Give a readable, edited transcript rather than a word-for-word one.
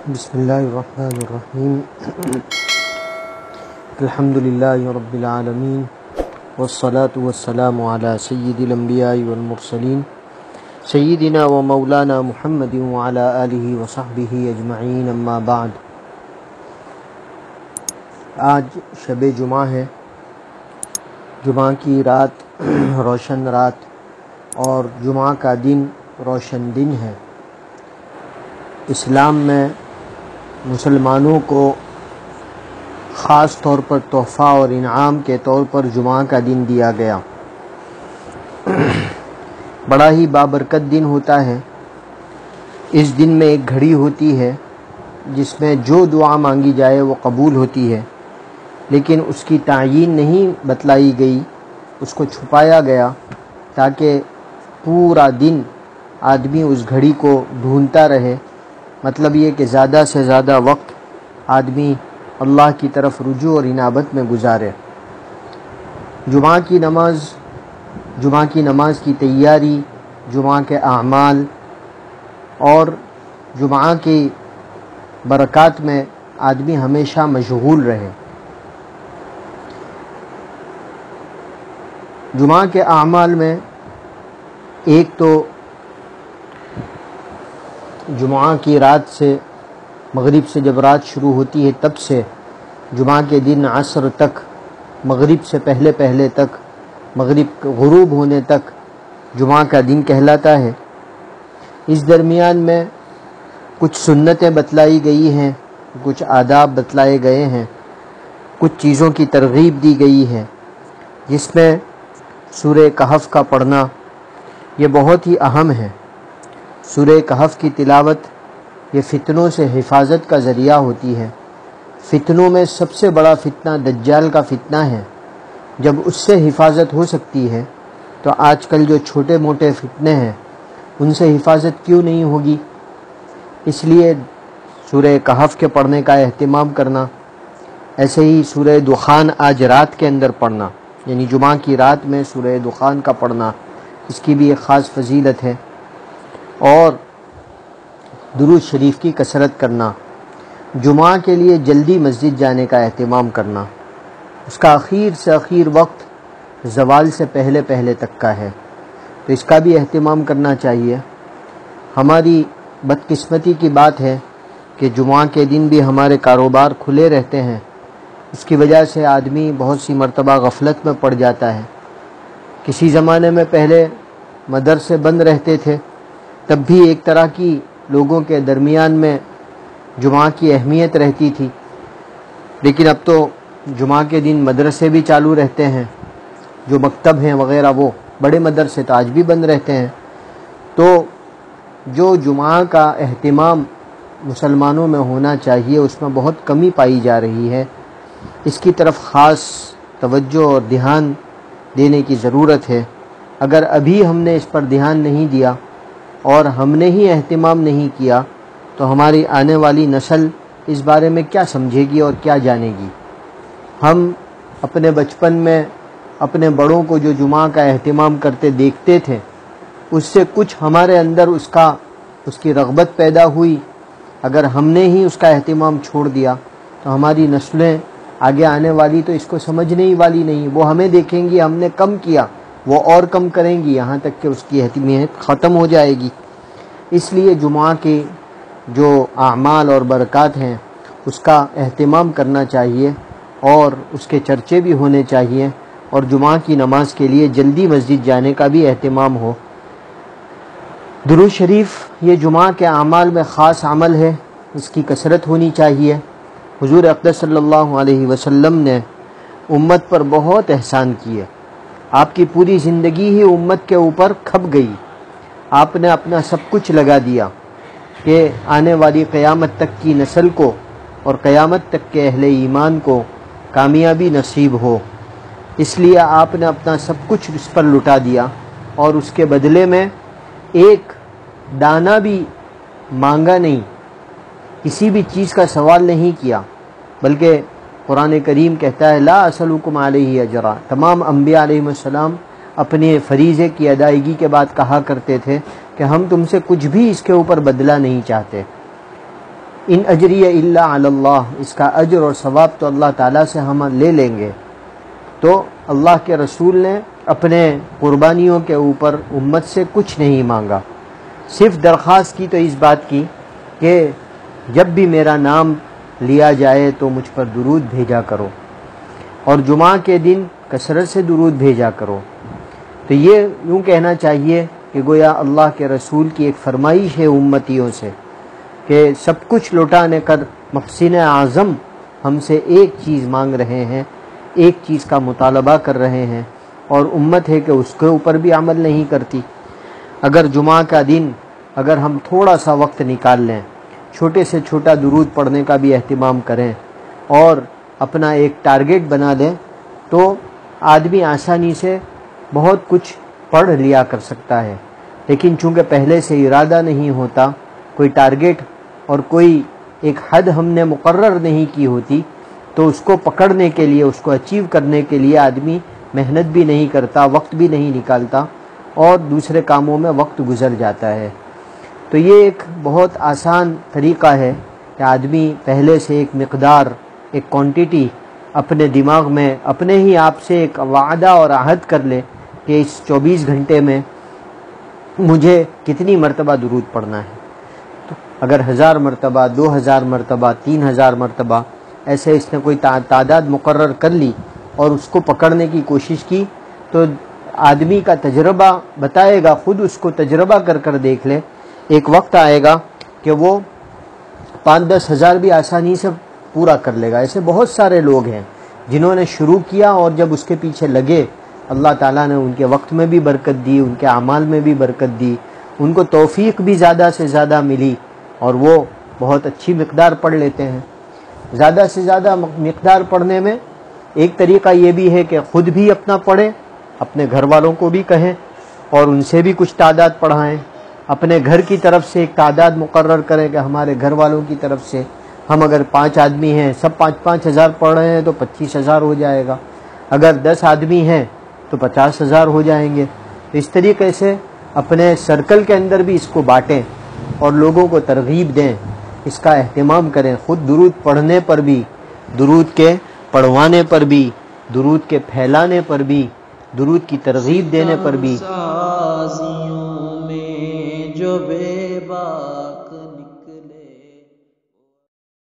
بسم اللہ الرحمن الرحیم الحمدللہ رب العالمین والصلاة والسلام علی سید الانبیاء والمرسلین سیدنا و مولانا محمد وعلی آلہ وصحبہ اجمعین، اما بعد۔ آج شب جمعہ ہے، جمعہ کی رات روشن رات اور جمعہ کا دن روشن دن ہے۔ اسلام میں مسلمانوں کو خاص طور پر تحفہ اور انعام کے طور پر جمعہ کا دن دیا گیا۔ بڑا ہی بابرکت دن ہوتا ہے۔ اس دن میں ایک گھڑی ہوتی ہے جس میں جو دعا مانگی جائے وہ قبول ہوتی ہے، لیکن اس کی تعیین نہیں بتلائی گئی، اس کو چھپایا گیا تاکہ پورا دن آدمی اس گھڑی کو ڈھونڈتا رہے۔ مطلب یہ کہ زیادہ سے زیادہ وقت آدمی اللہ کی طرف رجوع اور انابت میں گزارے۔ جمعہ کی نماز کی تیاری، جمعہ کے اعمال اور جمعہ کی برکات میں آدمی ہمیشہ مشغول رہے۔ جمعہ کے اعمال میں ایک تو جمعہ کی رات سے، مغرب سے جب رات شروع ہوتی ہے تب سے جمعہ کے دن عصر تک، مغرب سے پہلے تک، مغرب غروب ہونے تک جمعہ کا دن کہلاتا ہے۔ اس درمیان میں کچھ سنتیں بتلائی گئی ہیں، کچھ آداب بتلائے گئے ہیں، کچھ چیزوں کی ترغیب دی گئی ہے، جس میں سورہ کہف کا پڑھنا یہ بہت ہی اہم ہے۔ سورہ کہف کی تلاوت یہ فتنوں سے حفاظت کا ذریعہ ہوتی ہے۔ فتنوں میں سب سے بڑا فتنہ دجال کا فتنہ ہے۔ جب اس سے حفاظت ہو سکتی ہے تو آج کل جو چھوٹے موٹے فتنے ہیں ان سے حفاظت کیوں نہیں ہوگی؟ اس لیے سورہ کہف کے پڑھنے کا اہتمام کرنا، ایسے ہی سورہ دخان آج رات کے اندر پڑھنا، یعنی جمعہ کی رات میں سورہ دخان کا پڑھنا، اس کی بھی ایک خاص فضیلت ہے۔ اور درود شریف کی کثرت کرنا، جمعہ کے لیے جلدی مسجد جانے کا اہتمام کرنا۔ اس کا اخیر سے اخیر وقت زوال سے پہلے تک کا ہے، تو اس کا بھی اہتمام کرنا چاہیے۔ ہماری بدقسمتی کی بات ہے کہ جمعہ کے دن بھی ہمارے کاروبار کھلے رہتے ہیں، اس کی وجہ سے آدمی بہت سی مرتبہ غفلت میں پڑ جاتا ہے۔ کسی زمانے میں پہلے مدرسے بند رہتے تھے، تب بھی ایک طرح کی لوگوں کے درمیان میں جمعہ کی اہمیت رہتی تھی، لیکن اب تو جمعہ کے دن مدرسے بھی چالو رہتے ہیں، جو مکتب ہیں وغیرہ، وہ بڑے مدرسے تو آج بھی بند رہتے ہیں۔ تو جو جمعہ کا اہتمام مسلمانوں میں ہونا چاہیے اس میں بہت کمی پائی جا رہی ہے۔ اس کی طرف خاص توجہ اور دھیان دینے کی ضرورت ہے۔ اگر ابھی ہم نے اس پر دھیان نہیں دیا اور ہم نے ہی اہتمام نہیں کیا تو ہماری آنے والی نسل اس بارے میں کیا سمجھے گی اور کیا جانے گی؟ ہم اپنے بچپن میں اپنے بڑوں کو جو جمعہ کا اہتمام کرتے دیکھتے تھے، اس سے کچھ ہمارے اندر اس کی رغبت پیدا ہوئی۔ اگر ہم نے ہی اس کا اہتمام چھوڑ دیا تو ہماری نسلیں آگے آنے والی تو اس کو سمجھنے ہی والی نہیں۔ وہ ہمیں دیکھیں گی ہم نے کم کیا، وہ اور کم کریں گی، یہاں تک کہ اس کی اہمیت ختم ہو جائے گی۔ اس لیے جمعہ کے جو اعمال اور برکات ہیں اس کا اہتمام کرنا چاہیے اور اس کے چرچے بھی ہونے چاہیے، اور جمعہ کی نماز کے لیے جلدی مسجد جانے کا بھی اہتمام ہو۔ درود شریف یہ جمعہ کے اعمال میں خاص عمل ہے، اس کی کثرت ہونی چاہیے۔ حضور اقدس صلی اللہ علیہ وسلم نے امت پر بہت احسان کیے۔ آپ کی پوری زندگی ہی امت کے اوپر کھپ گئی۔ آپ نے اپنا سب کچھ لگا دیا کہ آنے والی قیامت تک کی نسل کو اور قیامت تک کے اہل ایمان کو کامیابی نصیب ہو، اس لیے آپ نے اپنا سب کچھ اس پر لٹا دیا، اور اس کے بدلے میں ایک دانہ بھی مانگا نہیں، کسی بھی چیز کا سوال نہیں کیا، بلکہ قرآن کریم کہتا ہے لا اسألکم علیہ اجرا۔ تمام انبیاء علیہ السلام اپنے فریضے کی ادائیگی کے بعد کہا کرتے تھے کہ ہم تم سے کچھ بھی اس کے اوپر بدلہ نہیں چاہتے۔ ان اجری الا علی اللہ، اس کا اجر اور ثواب تو اللہ تعالیٰ سے ہم لے لیں گے۔ تو اللہ کے رسول نے اپنے قربانیوں کے اوپر امت سے کچھ نہیں مانگا، صرف درخواست کی تو اس بات کی کہ جب بھی میرا نام لیا جائے تو مجھ پر درود بھیجا کرو، اور جمعہ کے دن کثرت سے درود بھیجا کرو۔ تو یہ یوں کہنا چاہیے کہ گویا اللہ کے رسول کی ایک فرمائش ہے امتیوں سے کہ سب کچھ لوٹانے کر محسن اعظم ہم سے ایک چیز مانگ رہے ہیں، ایک چیز کا مطالبہ کر رہے ہیں، اور امت ہے کہ اس کے اوپر بھی عمل نہیں کرتی۔ اگر جمعہ کا دن اگر ہم تھوڑا سا وقت نکال لیں، چھوٹے سے چھوٹا درود پڑھنے کا بھی اہتمام کریں اور اپنا ایک ٹارگیٹ بنا دیں، تو آدمی آسانی سے بہت کچھ پڑھ لیا کر سکتا ہے۔ لیکن چونکہ پہلے سے ارادہ نہیں ہوتا، کوئی ٹارگیٹ اور کوئی ایک حد ہم نے مقرر نہیں کی ہوتی، تو اس کو پکڑنے کے لیے، اس کو اچیو کرنے کے لیے آدمی محنت بھی نہیں کرتا، وقت بھی نہیں نکالتا، اور دوسرے کاموں میں وقت گزر جاتا ہے۔ تو یہ ایک بہت آسان طریقہ ہے کہ آدمی پہلے سے ایک مقدار، ایک کوانٹٹی اپنے دماغ میں اپنے ہی آپ سے ایک وعدہ اور عہد کر لے کہ اس 24 گھنٹے میں مجھے کتنی مرتبہ درود پڑھنا ہے۔ تو اگر 1000 مرتبہ، 2000 مرتبہ، 3000 مرتبہ ایسے اس نے کوئی تعداد مقرر کر لی اور اس کو پکڑنے کی کوشش کی، تو آدمی کا تجربہ بتائے گا، خود اس کو تجربہ کر کر دیکھ لے، ایک وقت آئے گا کہ وہ 5-10 ہزار بھی آسانی سے پورا کر لے گا۔ ایسے بہت سارے لوگ ہیں جنہوں نے شروع کیا اور جب اس کے پیچھے لگے، اللہ تعالیٰ نے ان کے وقت میں بھی برکت دی، ان کے اعمال میں بھی برکت دی، ان کو توفیق بھی زیادہ سے زیادہ ملی، اور وہ بہت اچھی مقدار پڑھ لیتے ہیں۔ زیادہ سے زیادہ مقدار پڑھنے میں ایک طریقہ یہ بھی ہے کہ خود بھی اپنا پڑھیں، اپنے گھر والوں کو بھی کہیں اور ان سے بھی کچھ تعداد پڑھائیں، اپنے گھر کی طرف سے ایک تعداد مقرر کریں کہ ہمارے گھر والوں کی طرف سے ہم اگر 5 آدمی ہیں، سب 5-5 ہزار پڑھ رہے ہیں تو 25,000 ہو جائے گا، اگر 10 آدمی ہیں تو 50,000 ہو جائیں گے۔ اس طریقے سے اپنے سرکل کے اندر بھی اس کو بانٹیں اور لوگوں کو ترغیب دیں، اس کا اہتمام کریں، خود درود پڑھنے پر بھی، درود کے پڑھوانے پر بھی، درود کے پھیلانے پر بھی، درود کی ترغیب دینے پر بھی۔ جو بے